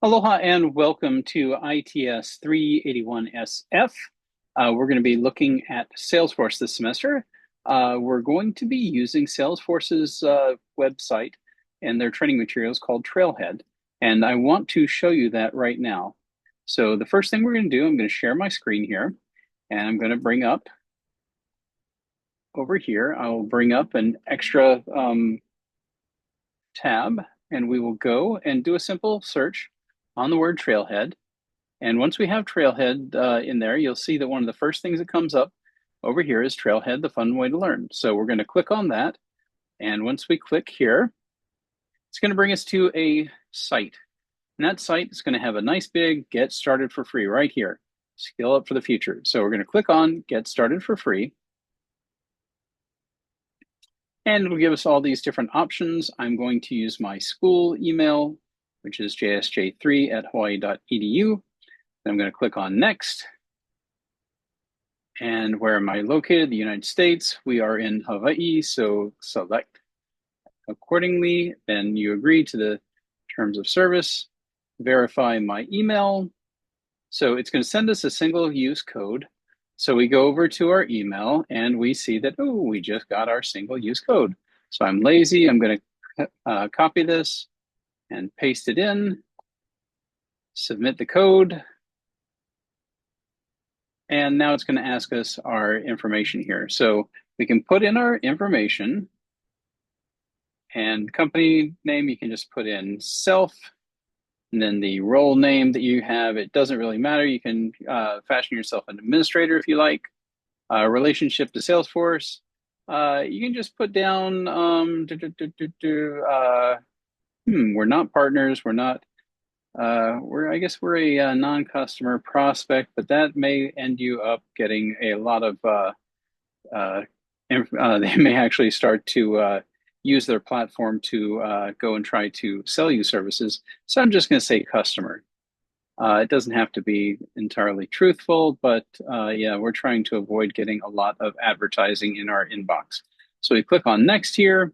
Aloha and welcome to ITS 381SF. We're going to be looking at Salesforce this semester. We're going to be using Salesforce's website and their training materials called Trailhead. And I want to show you that right now. So the first thing we're going to do, I'm going to share my screen here, and I'm going to bring up over here, I'll bring up an extra tab, and we will go and do a simple search on the word Trailhead. And once we have Trailhead in there, you'll see that one of the first things that comes up over here is Trailhead, the fun way to learn. So we're going to click on that. And once we click here, it's going to bring us to a site. And that site is going to have a nice big get started for free right here. Skill up for the future. So we're going to click on get started for free. And it'll give us all these different options. I'm going to use my school email, which is jsj3@hawaii.edu. I'm going to click on next. And where am I located? The United States. We are in Hawaii, so select accordingly. Then you agree to the terms of service, verify my email. So it's going to send us a single use code. So we go over to our email and we see that, oh, we just got our single use code. So I'm lazy. I'm going to copy this and paste it in, submit the code. And now it's going to ask us our information here. So we can put in our information, and company name, you can just put in self, and then the role name that you have, it doesn't really matter. You can fashion yourself an administrator if you like. Relationship to Salesforce, you can just put down, we're not partners, we're not, I guess we're a non-customer prospect, but that may end you up getting a lot of, they may actually start to use their platform to go and try to sell you services. So I'm just going to say customer. It doesn't have to be entirely truthful, but yeah, we're trying to avoid getting a lot of advertising in our inbox. So we click on next here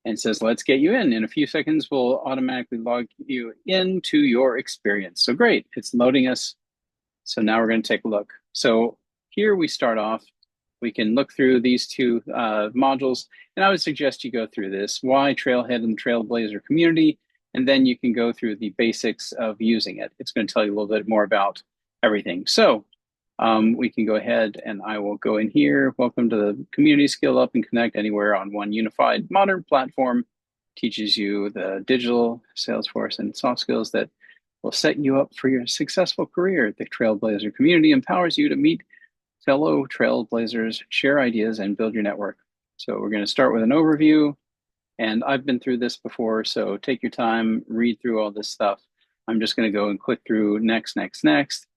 and says, let's get you in. In a few seconds, we'll automatically log you into your experience. So great, it's loading us. So now we're going to take a look. So here we start off. We can look through these two modules, and I would suggest you go through this, why Trailhead and the Trailblazer community, and then you can go through the basics of using it. It's going to tell you a little bit more about everything. So we can go ahead and I will go in here. Welcome to the community. Skill up and connect anywhere on one unified modern platform. Teaches you the digital, Salesforce, and soft skills that will set you up for your successful career. The Trailblazer community empowers you to meet fellow Trailblazers, share ideas, and build your network. So we're going to start with an overview. And I've been through this before, so take your time, read through all this stuff. I'm just going to go and click through next, next, next.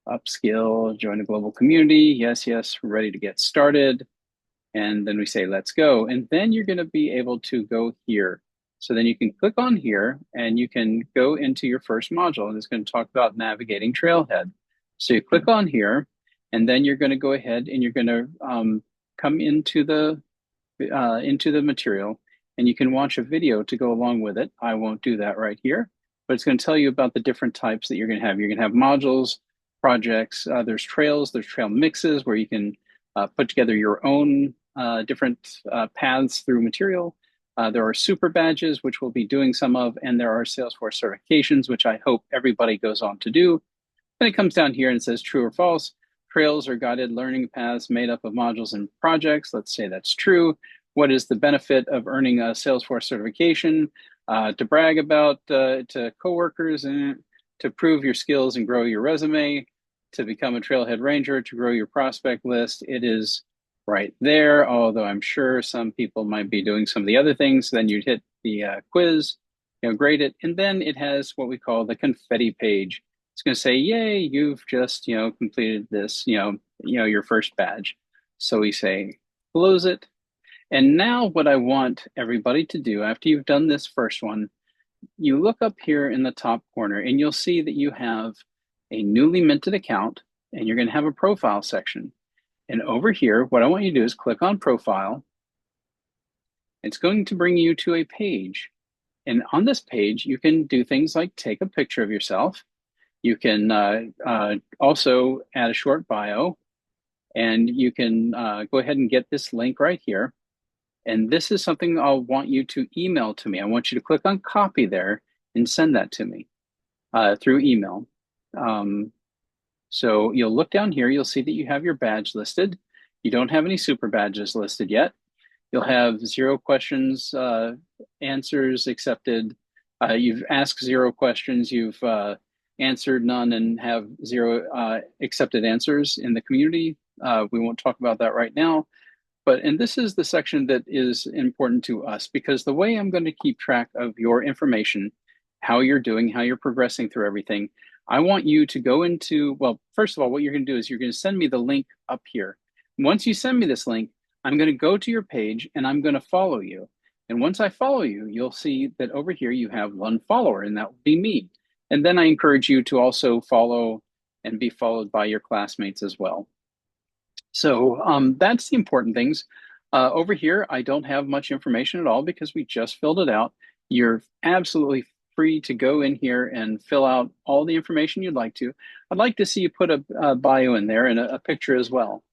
Upskill, join a global community. Yes, yes, we're ready to get started. And then we say, let's go. And then you're going to be able to go here. So then you can click on here and you can go into your first module. And it's going to talk about navigating Trailhead. So you click on here, and then you're going to go ahead and you're going to come into the material, and you can watch a video to go along with it. I won't do that right here, but it's going to tell you about the different types that you're going to have. You're going to have modules, projects, there's trails, there's trail mixes where you can put together your own different paths through material. There are super badges, which we'll be doing some of, and there are Salesforce certifications, which I hope everybody goes on to do. Then it comes down here and it says true or false. Trails are guided learning paths made up of modules and projects. Let's say that's true. What is the benefit of earning a Salesforce certification? To brag about to coworkers and to prove your skills and grow your resume, to become a Trailhead Ranger, to grow your prospect list. It is right there, although I'm sure some people might be doing some of the other things. Then you'd hit the quiz, grade it, and then it has what we call the confetti page. It's going to say, yay, you've just, completed this, your first badge. So we say, close it. And now what I want everybody to do after you've done this first one, you look up here in the top corner and you'll see that you have a newly minted account and you're going to have a profile section. And over here, what I want you to do is click on profile. It's going to bring you to a page. And on this page, you can do things like take a picture of yourself. You can also add a short bio, and you can go ahead and get this link right here. And this is something I'll want you to email to me. I want you to click on copy there and send that to me through email. So you'll look down here, you'll see that you have your badge listed. You don't have any super badges listed yet. You'll have 0 questions, answers accepted. You've asked 0 questions, you've answered none, and have 0 accepted answers in the community. We won't talk about that right now. And this is the section that is important to us, because the way I'm going to keep track of your information, how you're doing, how you're progressing through everything, I want you to go into, well, first of all, what you're going to do is you're going to send me the link up here. Once you send me this link, I'm going to go to your page and I'm going to follow you. And once I follow you, you'll see that over here you have 1 follower, and that will be me. And then I encourage you to also follow and be followed by your classmates as well. So that's the important things. Over here, I don't have much information at all because we just filled it out. You're absolutely free to go in here and fill out all the information you'd like to. I'd like to see you put a bio in there and a picture as well.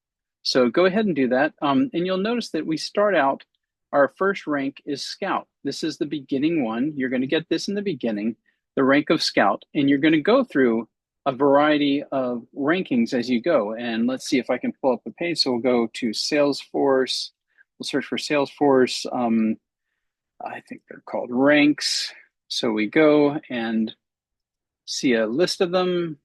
So go ahead and do that. And you'll notice that we start out, our first rank is Scout. This is the beginning one. You're going to get this in the beginning, the rank of Scout, and you're going to go through a variety of rankings as you go. And let's see if I can pull up the page. So we'll go to Salesforce. We'll search for Salesforce. I think they're called ranks. So we go and see a list of them.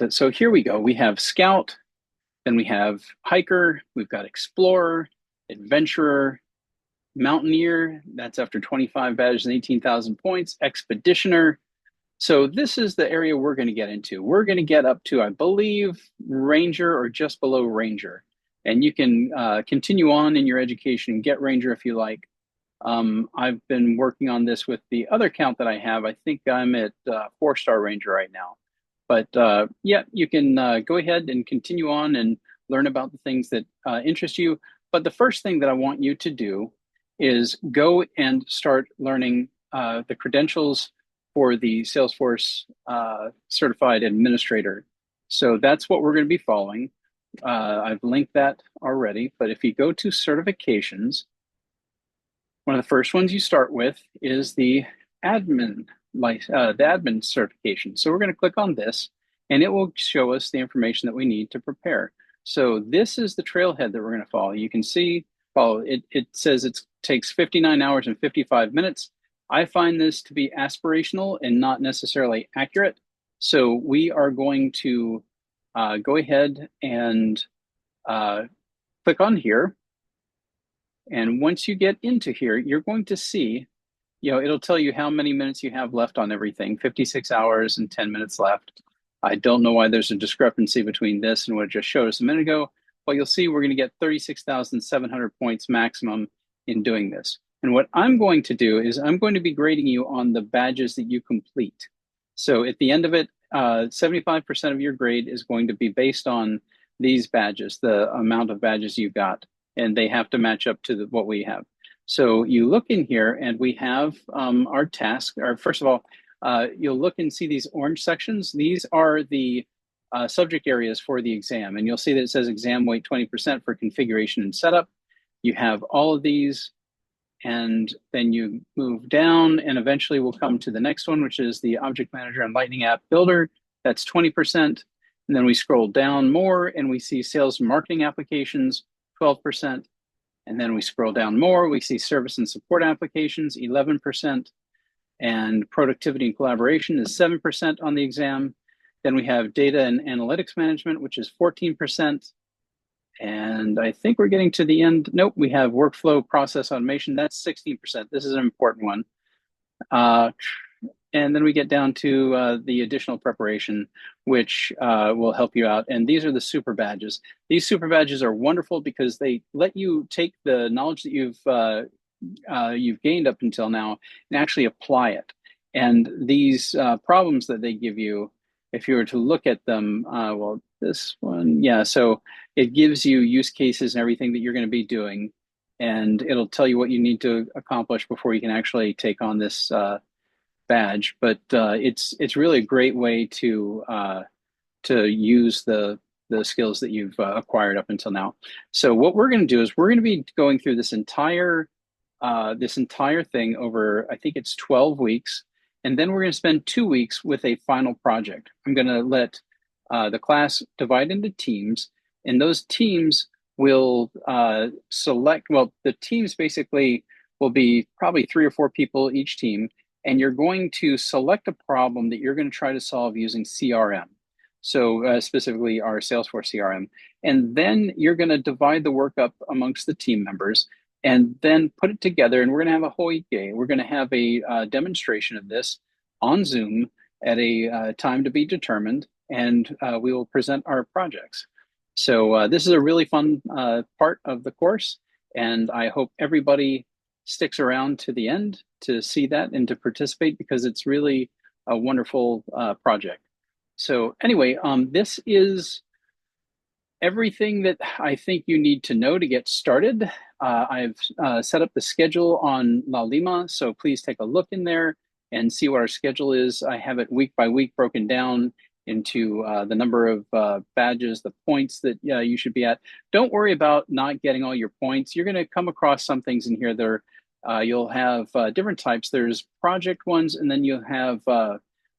So here we go. We have Scout, then we have Hiker, we've got Explorer, Adventurer, Mountaineer, that's after 25 badges and 18,000 points, Expeditioner. So this is the area we're going to get into. We're going to get up to, I believe, Ranger or just below Ranger. And you can continue on in your education and get Ranger if you like. I've been working on this with the other count that I have. I think I'm at 4-star Ranger right now. But yeah, you can go ahead and continue on and learn about the things that interest you. But the first thing that I want you to do is go and start learning the credentials for the Salesforce Certified Administrator. So that's what we're going to be following. I've linked that already, but if you go to certifications, one of the first ones you start with is the admin certification. So we're going to click on this, and it will show us the information that we need to prepare. So this is the trailhead that we're going to follow. You can see, it says it takes 59 hours and 55 minutes. I find this to be aspirational and not necessarily accurate. So we are going to go ahead and click on here. And once you get into here, you're going to see, it'll tell you how many minutes you have left on everything, 56 hours and 10 minutes left. I don't know why there's a discrepancy between this and what it just showed us a minute ago, but you'll see we're going to get 36,700 points maximum in doing this. And what I'm going to do is I'm going to be grading you on the badges that you complete. So at the end of it, 75% of your grade is going to be based on these badges, the amount of badges you got, and they have to match up to what we have. So you look in here and we have our task. First of all, you'll look and see these orange sections. These are the subject areas for the exam. And you'll see that it says exam weight 20% for configuration and setup. You have all of these, and then you move down and eventually we'll come to the next one, which is the Object Manager and Lightning App Builder. That's 20%. And then we scroll down more and we see sales and marketing applications, 12%. And then we scroll down more, we see service and support applications, 11%. And productivity and collaboration is 7% on the exam. Then we have data and analytics management, which is 14%. And I think we're getting to the end. Nope, we have workflow process automation. That's 16%. This is an important one. And then we get down to the additional preparation, which will help you out. And these are the super badges. These super badges are wonderful because they let you take the knowledge that you've gained up until now and actually apply it. And these problems that they give you, if you were to look at them, this one, yeah, so it gives you use cases and everything that you're going to be doing. and it'll tell you what you need to accomplish before you can actually take on this badge. But it's really a great way to use the skills that you've acquired up until now. So what we're going to do is we're going to be going through this entire thing over, I think it's 12 weeks, and then we're going to spend 2 weeks with a final project. I'm going to let the class divide into teams, and those teams will select, well, the teams basically will be probably 3 or 4 people each team, and you're going to select a problem that you're going to try to solve using CRM. So specifically our Salesforce CRM. And then you're going to divide the work up amongst the team members and then put it together. And we're going to have a whole day. We're going to have a demonstration of this on Zoom at a time to be determined. And we will present our projects. So this is a really fun part of the course. And I hope everybody sticks around to the end to see that and to participate, because it's really a wonderful project. So anyway, this is everything that I think you need to know to get started. I've set up the schedule on Lalima, so please take a look in there and see what our schedule is. I have it week by week broken down into the number of badges, the points that you should be at. Don't worry about not getting all your points. You're going to come across some things in here that are, you'll have different types. There's project ones, and then you'll have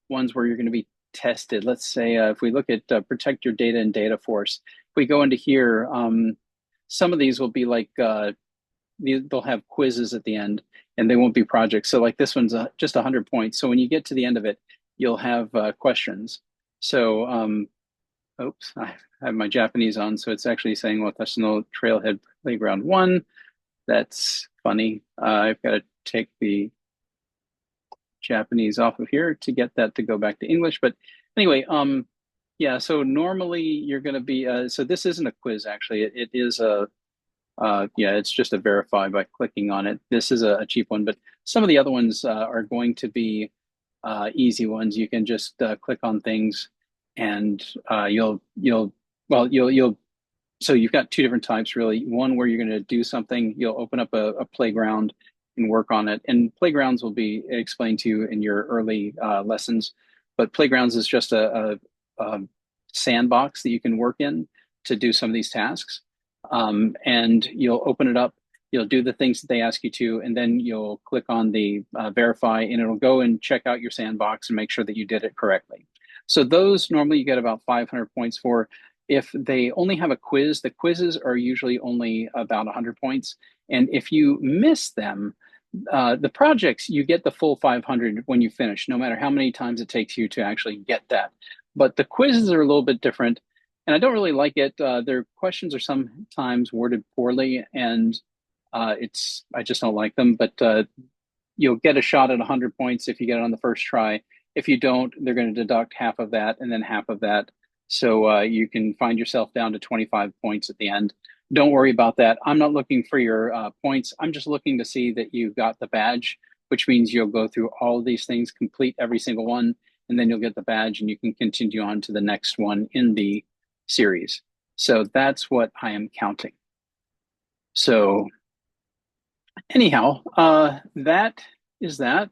ones where you're going to be tested. Let's say if we look at protect your data in Dataforce, if we go into here, some of these will be like, they'll have quizzes at the end, and they won't be projects. So like this one's just 100 points. So when you get to the end of it, you'll have questions. So, oops, I have my Japanese on, so it's actually saying Watashi Trailhead Playground 1. That's funny. I've got to take the Japanese off of here to get that to go back to English. But anyway, yeah, so normally you're going to be, so this isn't a quiz, actually. It is yeah, it's just a verify by clicking on it. This is a cheap one, but some of the other ones are going to be easy ones. You can just click on things, and so you've got 2 different types, really. One where you're going to do something, you'll open up a playground and work on it. And playgrounds will be explained to you in your early lessons. But playgrounds is just a sandbox that you can work in to do some of these tasks. And you'll open it up, you'll do the things that they ask you to, and then you'll click on the verify, and it'll go and check out your sandbox and make sure that you did it correctly. So those normally you get about 500 points for. If they only have a quiz, the quizzes are usually only about 100 points. And if you miss them, the projects, you get the full 500 when you finish, no matter how many times it takes you to actually get that. But the quizzes are a little bit different, and I don't really like it. Their questions are sometimes worded poorly, and I just don't like them. But you'll get a shot at 100 points if you get it on the first try. If you don't, they're going to deduct half of that and then half of that. So you can find yourself down to 25 points at the end. Don't worry about that. I'm not looking for your points. I'm just looking to see that you got the badge, which means you'll go through all of these things, complete every single one, and then you'll get the badge and you can continue on to the next one in the series. So that's what I am counting. So anyhow, that is that.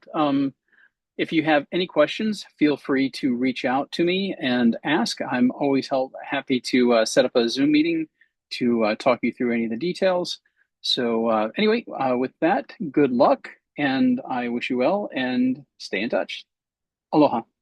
If you have any questions, feel free to reach out to me and ask. I'm always happy to set up a Zoom meeting to talk you through any of the details. So anyway, with that, good luck, and I wish you well, and stay in touch. Aloha.